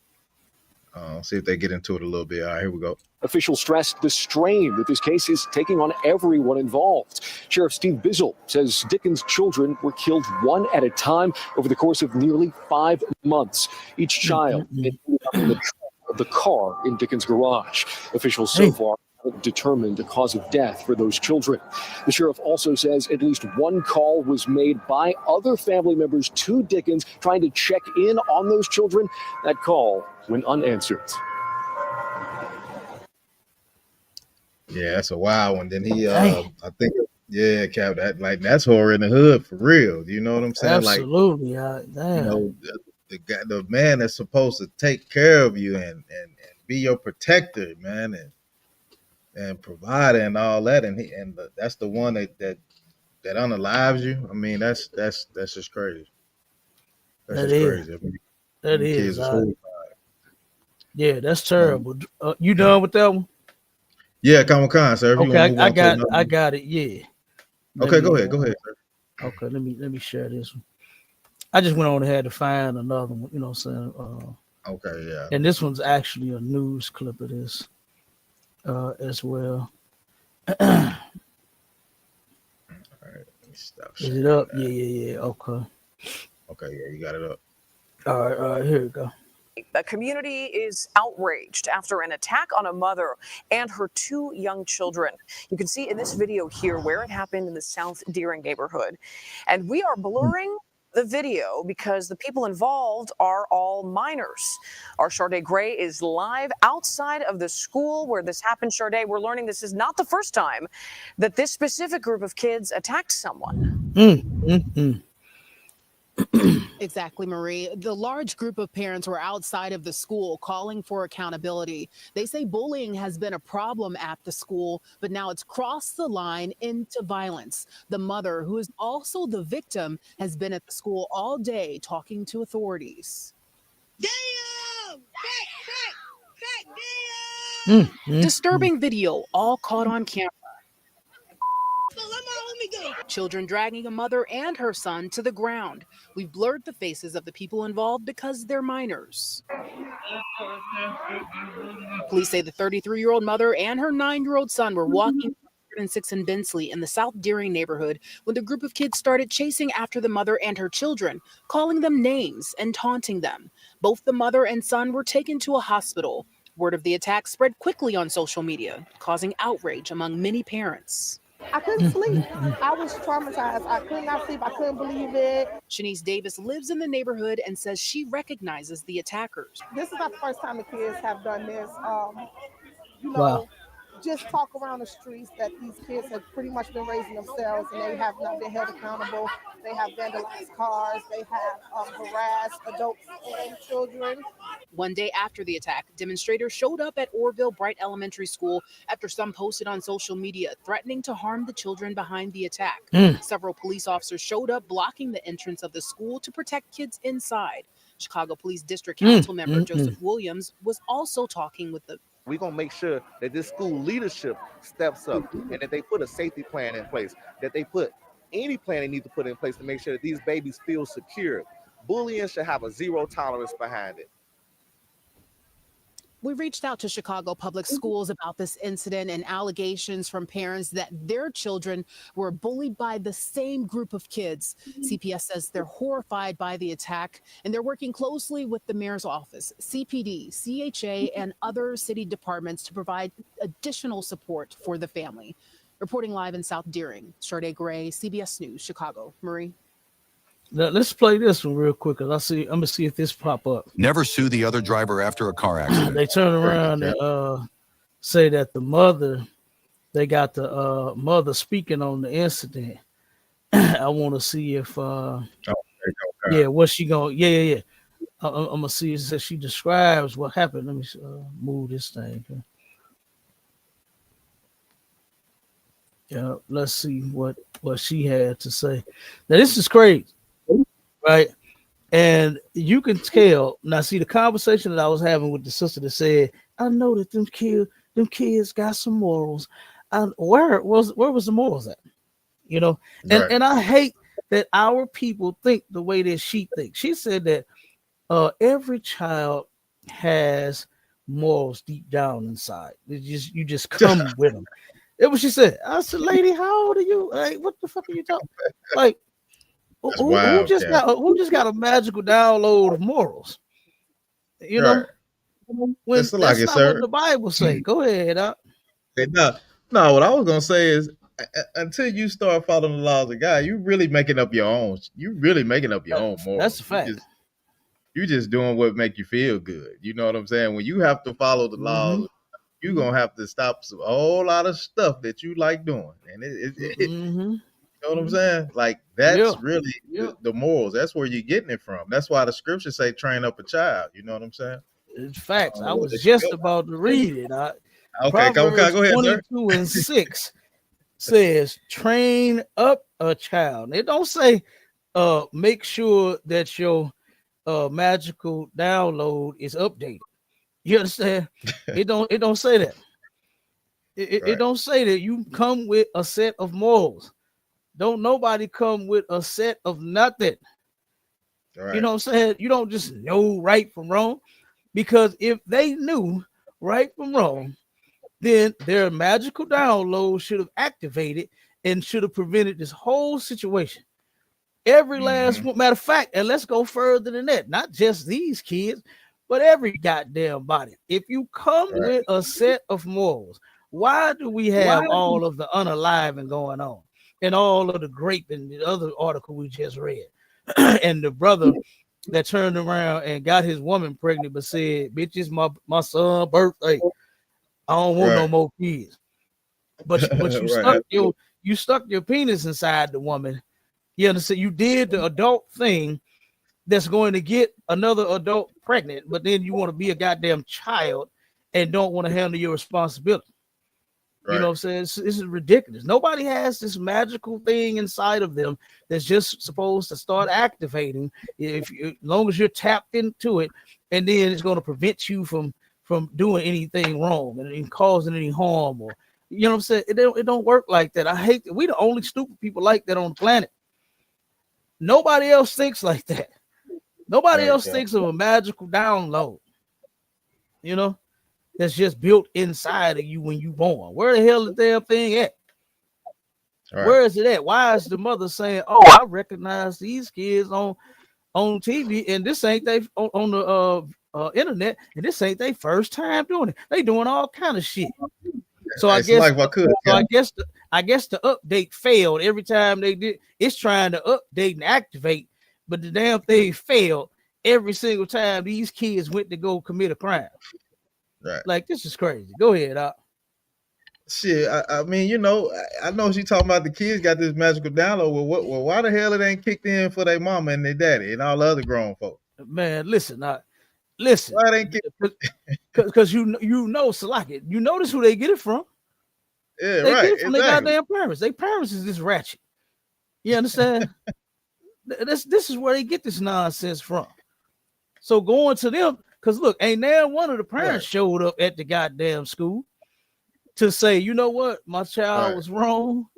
See if they get into it a little bit. All right, here we go. Officials stressed the strain that this case is taking on everyone involved. Sheriff Steve Bizzle says Dickens' children were killed one at a time over the course of nearly 5 months. Each child ended up in the trunk of the car in Dickens' garage. Officials so far haven't determined the cause of death for those children. The sheriff also says at least one call was made by other family members to Dickens trying to check in on those children. That call went unanswered. Yeah, that's a wild one. Then he, I think, yeah, Cap, that's horror in the hood for real. You know what I'm saying? Absolutely. The man that's supposed to take care of you and be your protector, man, and provider and all that, and that's the one that unalives you. I mean, that's just crazy. That's crazy. I mean, that is. Yeah, that's terrible. You done with that one? Yeah, come on, sir. Okay, I got it. Yeah. Okay, go ahead, sir. Okay, let me share this one. I just went on and had to find another one. You know what I'm saying? Okay, yeah. And this one's actually a news clip of this as well. All right, let me stop. Is it up? Yeah. Okay. Okay, yeah, you got it up. All right, here we go. The community is outraged after an attack on a mother and her 2 young children. You can see in this video here where it happened in the South Deering neighborhood. And we are blurring the video because the people involved are all minors. Our Sade Gray is live outside of the school where this happened. Sade, we're learning this is not the first time that this specific group of kids attacked someone. Exactly, Marie. The large group of parents were outside of the school calling for accountability. They say bullying has been a problem at the school, but now it's crossed the line into violence. The mother, who is also the victim, has been at the school all day talking to authorities. Damn! Disturbing video, all caught on camera. Children dragging a mother and her son to the ground. We've blurred the faces of the people involved because they're minors. Police say the 33-year-old mother and her 9-year-old son were walking 106 in Bensley in the South Deering neighborhood when the group of kids started chasing after the mother and her children, calling them names and taunting them. Both the mother and son were taken to a hospital. Word of the attack spread quickly on social media, causing outrage among many parents. I couldn't sleep. I was traumatized. I could not sleep. I couldn't believe it. Shanice Davis lives in the neighborhood and says she recognizes the attackers. This is not the first time the kids have done this. Wow. Just talk around the streets that these kids have pretty much been raising themselves and they have not been held accountable. They have vandalized cars. They have harassed adults and children. One day after the attack, demonstrators showed up at Orville Bright Elementary School after some posted on social media threatening to harm the children behind the attack. Several police officers showed up blocking the entrance of the school to protect kids inside. Chicago Police District Council member Joseph Williams was also talking with the We're going to make sure that this school leadership steps up and that they put a safety plan in place, that they put any plan they need to put in place to make sure that these babies feel secure. Bullying should have a zero tolerance behind it. We reached out to Chicago Public Schools about this incident and allegations from parents that their children were bullied by the same group of kids. CPS says they're horrified by the attack and they're working closely with the mayor's office, CPD, CHA, and other city departments to provide additional support for the family. Reporting live in South Deering, Sade Gray, CBS News, Chicago. Marie. Now, let's play this one real quick, because I'm gonna see if this pop up. Never sue the other driver after a car accident. They turn around and say that the mother, they got the mother speaking on the incident. I want to see if what's she going? Yeah. I'm gonna see. It says she describes what happened. Let me move this thing. Yeah, let's see what she had to say. Now this is crazy, right? And you can tell. Now, see the conversation that I was having with the sister that said, "I know that them kids got some morals." Where was the morals at? You know, and I hate that our people think the way that she thinks. She said that every child has morals deep down inside. You just come with them. It was she said. I said, "Lady, how old are you? Like, what the fuck are you talking? Like, who just got a magical download of morals? You know, when that's not what the Bible say. Go ahead, No, what I was gonna say is, until you start following the laws of God, you really making up your own. You really making up your own morals. That's a fact. You just doing what make you feel good. You know what I'm saying? When you have to follow the laws, you're gonna have to stop a whole lot of stuff that you like doing, and you know what I'm saying? Like that's really the morals. That's where you're getting it from. That's why the scriptures say, "Train up a child." You know what I'm saying? It's facts. I was just about to read it. Okay, go ahead, 22:6 says, "Train up a child." It don't say, make sure that your magical download is updated. You understand? It don't say that. It don't say that you come with a set of morals. Don't nobody come with a set of nothing. You know what I'm saying? You don't just know right from wrong, because if they knew right from wrong, then their magical download should have activated and should have prevented this whole situation. Every last one. Matter of fact, and let's go further than that. Not just these kids, but every goddamn body. If you come with a set of morals, why do we have all of the unaliving going on and all of the grape and the other article we just read? And the brother that turned around and got his woman pregnant but said, "Bitch, it's my son's birthday. I don't want no more kids." But you stuck your penis inside the woman. You understand? You did the adult thing that's going to get another adult pregnant, but then you want to be a goddamn child and don't want to handle your responsibility. You know what I'm saying? This is ridiculous. Nobody has this magical thing inside of them that's just supposed to start activating as long as you're tapped into it, and then it's going to prevent you from doing anything wrong and causing any harm, or you know what I'm saying? It don't work like that. I hate that. We the only stupid people like that on the planet. Nobody else thinks like that. Nobody else thinks of a magical download, you know, that's just built inside of you when you born. Where the hell is the damn thing at? Where is it at? Why is the mother saying, "Oh, I recognize these kids on TV, and this ain't they on the internet, and this ain't their first time doing it. They doing all kind of shit." So I guess the update failed every time they did. It's trying to update and activate, but the damn thing failed every single time these kids went to go commit a crime. Like, this is crazy. Go ahead, Shit, I mean, you know, I know she talking about the kids got this magical download. Well, why the hell it ain't kicked in for their mama and their daddy and all the other grown folks? Man, listen. Why it ain't because you know, Salaki, you notice who they get it from. Yeah, they get it from their goddamn parents. Their parents is this ratchet. You understand? This is where they get this nonsense from. So going to them, because look, ain't now one of the parents showed up at the goddamn school to say, "You know what, my child was wrong,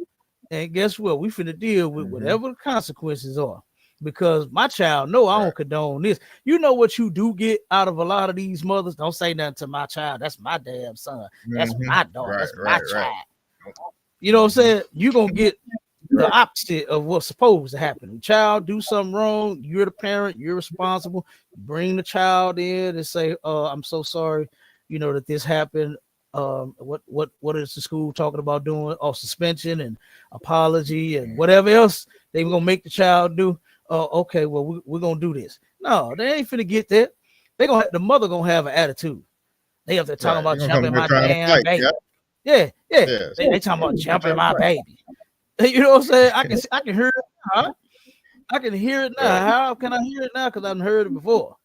and guess what? We finna deal with whatever the consequences are, because my child know I don't condone this." You know what you do get out of a lot of these mothers? Don't say nothing to my child. That's my damn son. That's my daughter. That's my child. You know what I'm saying? You're gonna get the opposite of what's supposed to happen. The child do something wrong, you're the parent, you're responsible. Bring the child in and say, "I'm so sorry, you know, that this happened. what is the school talking about doing? Oh, suspension and apology and whatever else they gonna make the child do. Okay, well we're gonna do this. No, they ain't finna get that. The mother gonna have an attitude. They have to talk about jumping my damn baby. Yeah. They talking about jumping my baby. You know what I'm saying? I can hear it now. I can hear it now. How can I hear it now? Because I've heard it before.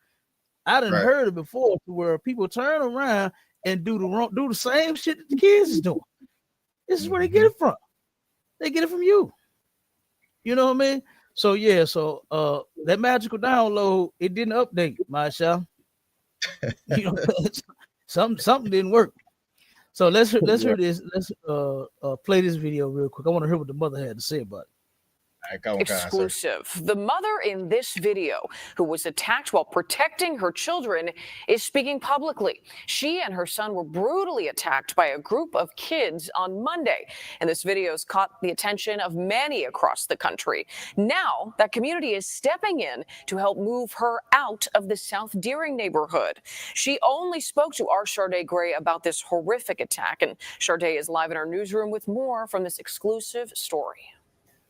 I done heard it before, where people turn around and do the same shit that the kids is doing. This is where they get it from. They get it from you. You know what I mean? So yeah, that magical download, it didn't update, Marshall. You know, something didn't work. So let's hear this. Let's play this video real quick. I want to hear what the mother had to say about it. Exclusive. The mother in this video, who was attacked while protecting her children, is speaking publicly. She and her son were brutally attacked by a group of kids on Monday, and this video has caught the attention of many across the country. Now, that community is stepping in to help move her out of the South Deering neighborhood. She only spoke to our Sharday Gray about this horrific attack, and Sharday is live in our newsroom with more from this exclusive story.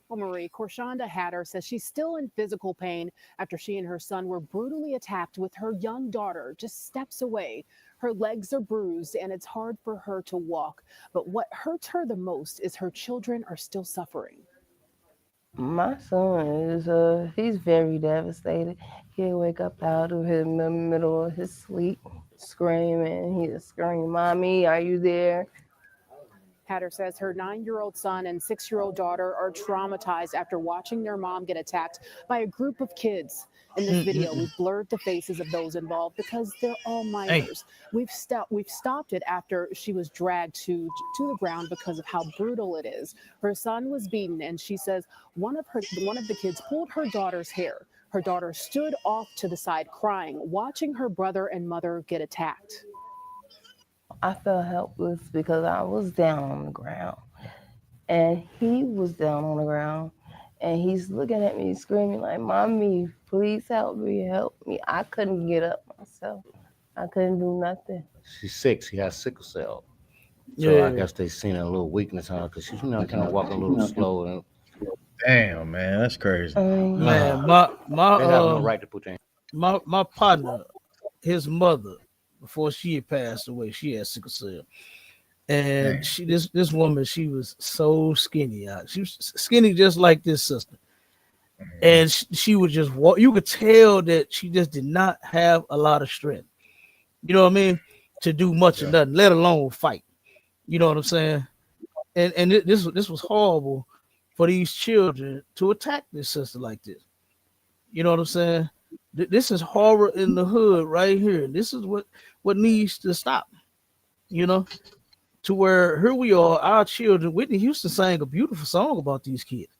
Well, Marie, Korshonda Hatter says she's still in physical pain after she and her son were brutally attacked with her young daughter just steps away. Her legs are bruised and it's hard for her to walk. But what hurts her the most is her children are still suffering. My son is, he's very devastated. He'll wake up out of the middle of his sleep screaming. He'll scream, "Mommy, are you there?" Hatter says her 9-year-old son and 6-year-old daughter are traumatized after watching their mom get attacked by a group of kids. In this video, we've blurred the faces of those involved because they're all minors. We've stopped it after she was dragged to the ground because of how brutal it is. Her son was beaten, and she says one of the kids pulled her daughter's hair. Her daughter stood off to the side crying, watching her brother and mother get attacked. I felt helpless because I was down on the ground and he was down on the ground and he's looking at me screaming like, "Mommy, please help me, help me." I couldn't get up myself. I couldn't do nothing. She's sick. She has sickle cell. So I guess they seen a little weakness on her because she's kind of walking a little slow. And damn, man, that's crazy. Man, they have no right to put their my partner, his mother, before she had passed away, she had sickle cell, and this woman, she was so skinny. She was skinny just like this sister, and she would just walk. You could tell that she just did not have a lot of strength. You know what I mean? To do much of nothing, let alone fight. You know what I'm saying? And this was horrible for these children to attack this sister like this. You know what I'm saying? This is horror in the hood right here. This is what needs to stop, you know, to where here we are, our children. Whitney Houston sang a beautiful song about these kids,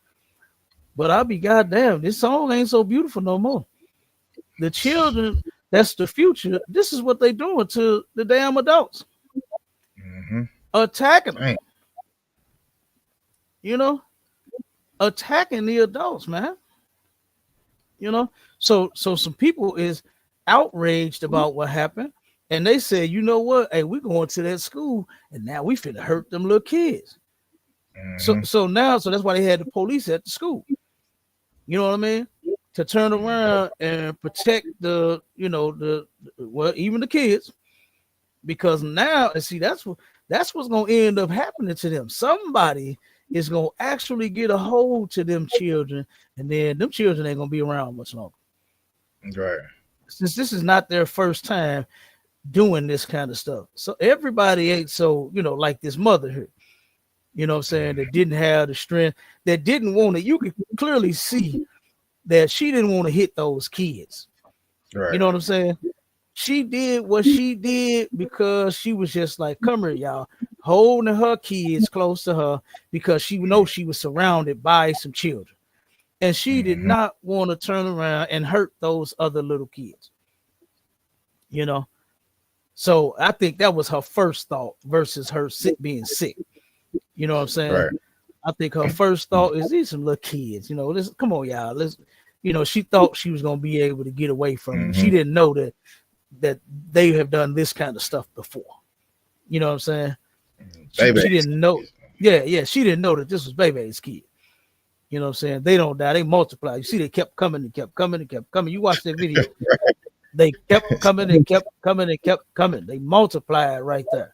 but I'll be goddamn, this song ain't so beautiful no more. The children, that's the future. This is what they doing to the damn adults, attacking them, you know, attacking the adults, man. You know, so some people is outraged about what happened. And they said, you know what? Hey, we're going to that school, and now we finna hurt them little kids. So that's why they had the police at the school. You know what I mean? To turn around and protect even the kids, because now, and see, that's what's gonna end up happening to them. Somebody is gonna actually get a hold to them children, and then them children ain't gonna be around much longer. Right. Since this is not their first time doing this kind of stuff. So everybody ain't so, like this mother here, you know what I'm saying, that didn't have the strength, that didn't want to, you could clearly see that she didn't want to hit those kids. Right. You know what I'm saying? She did what she did because she was just like, come here, y'all, holding her kids close to her because she knows she was surrounded by some children. And she did not want to turn around and hurt those other little kids. You know? So I think that was her first thought versus her being sick. You know what I'm saying? Right. I think her first thought is these some little kids. You know, come on, y'all. She thought she was gonna be able to get away from them. She didn't know that they have done this kind of stuff before. You know what I'm saying? Baby. She didn't know. Yeah, she didn't know that this was Bebe's kid. You know what I'm saying? They don't die, they multiply. You see, they kept coming and kept coming and kept coming. You watch that video. They kept coming and kept coming and kept coming. They multiplied right there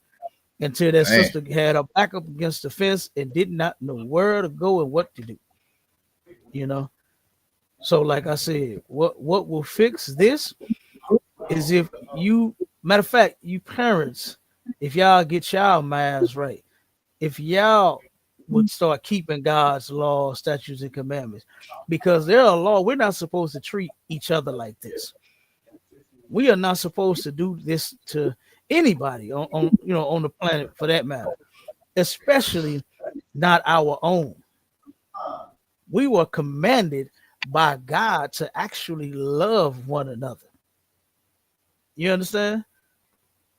until that sister had her back up against the fence and did not know where to go and what to do. You know? So, like I said, what will fix this is if you, matter of fact, you parents, if y'all get y'all minds right, if y'all would start keeping God's laws, statutes, and commandments, because there are laws. We're not supposed to treat each other like this. We are not supposed to do this to anybody on the planet, for that matter, especially not our own. We were commanded by God to actually love one another. You understand?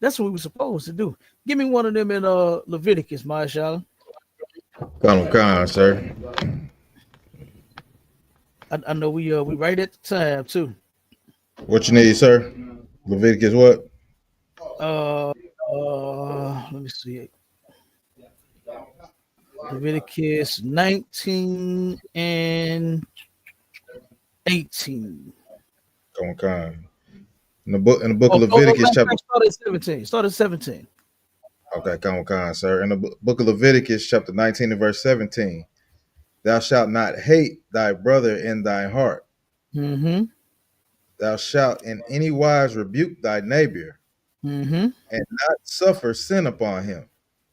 That's what we were supposed to do. Give me one of them in Leviticus, Marshall. Come on, sir. I know we right at the time too. What you need, sir? Leviticus what? Let me see. Leviticus 19 and 18. Come on. In the book of Leviticus, chapter. Start at 17. Okay, come on, sir. In the book of Leviticus, chapter 19 and verse 17. Thou shalt not hate thy brother in thy heart. Mm-hmm. Thou shalt in any wise rebuke thy neighbor, and not suffer sin upon him.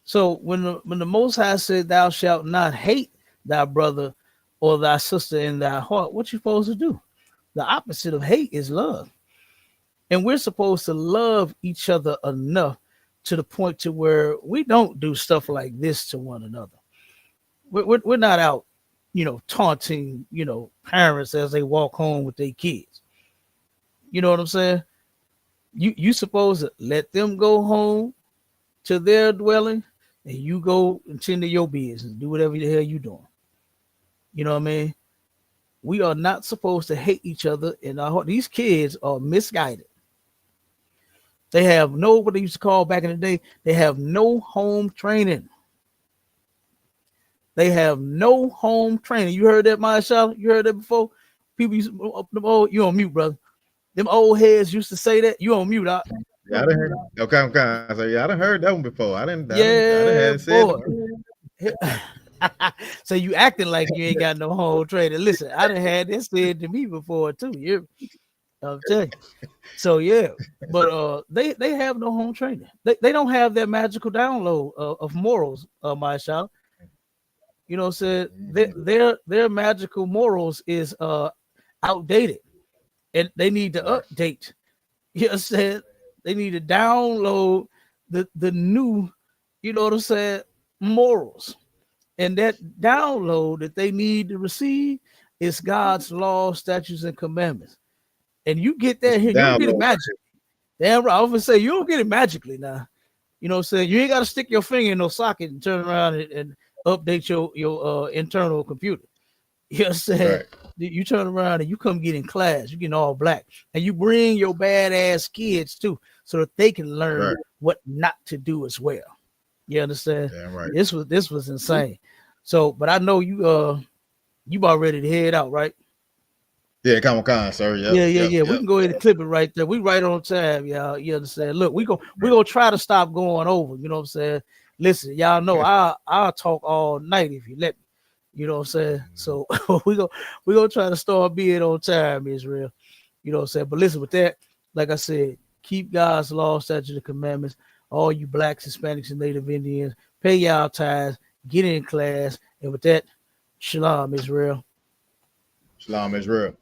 So when the Most High said, "Thou shalt not hate thy brother or thy sister in thy heart," what you supposed to do? The opposite of hate is love, and we're supposed to love each other enough to the point to where we don't do stuff like this to one another. We're not out, taunting, parents as they walk home with their kids. You know what I'm saying? You supposed to let them go home to their dwelling, and you go and tend to your business, do whatever the hell you doing. You know what I mean? We are not supposed to hate each other in our heart. These kids are misguided. They have what they used to call back in the day, they have no home training. They have no home training. You heard that, Marshall? You heard that before? People used to, you on mute, brother. Them old heads used to say that. You on mute, out. Yeah, I done heard. Okay, so yeah, I done heard that one before. I didn't. Yeah, boy. So you acting like you ain't got no home training. Listen, I done had this said to me before too. I'm telling you. So yeah, but they have no home training. They don't have that magical download of morals, my child. You know what I'm saying? Their magical morals is outdated, and they need to update. You know what I'm saying? They need to download the new, you know what I'm saying, morals. And that download that they need to receive is God's law, statutes, and commandments. And you get that here, you don't get it magically. Damn right. I was gonna say you don't get it magically now. You know what I'm saying? You ain't got to stick your finger in no socket and turn around and update your internal computer. You know what I'm saying? Right. You turn around and you come get in class, you getting all black, and you bring your badass kids too, so that they can learn what not to do as well. You understand? Yeah, right. This was insane. So, but I know you about ready to head out, right? Yeah, come on, sir. Yeah. We can go ahead and clip it right there. We right on time, y'all. You understand? Look, we gonna try to stop going over. You know what I'm saying? Listen, y'all know I'll talk all night if you let me. You know what I'm saying? So we gonna try to start being on time, Israel. You know what I'm saying? But listen, with that, like I said, keep God's law, statutes, and commandments. All you blacks, Hispanics, and Native Indians, pay y'all tithes, get in class, and with that, shalom, Israel. Shalom, Israel.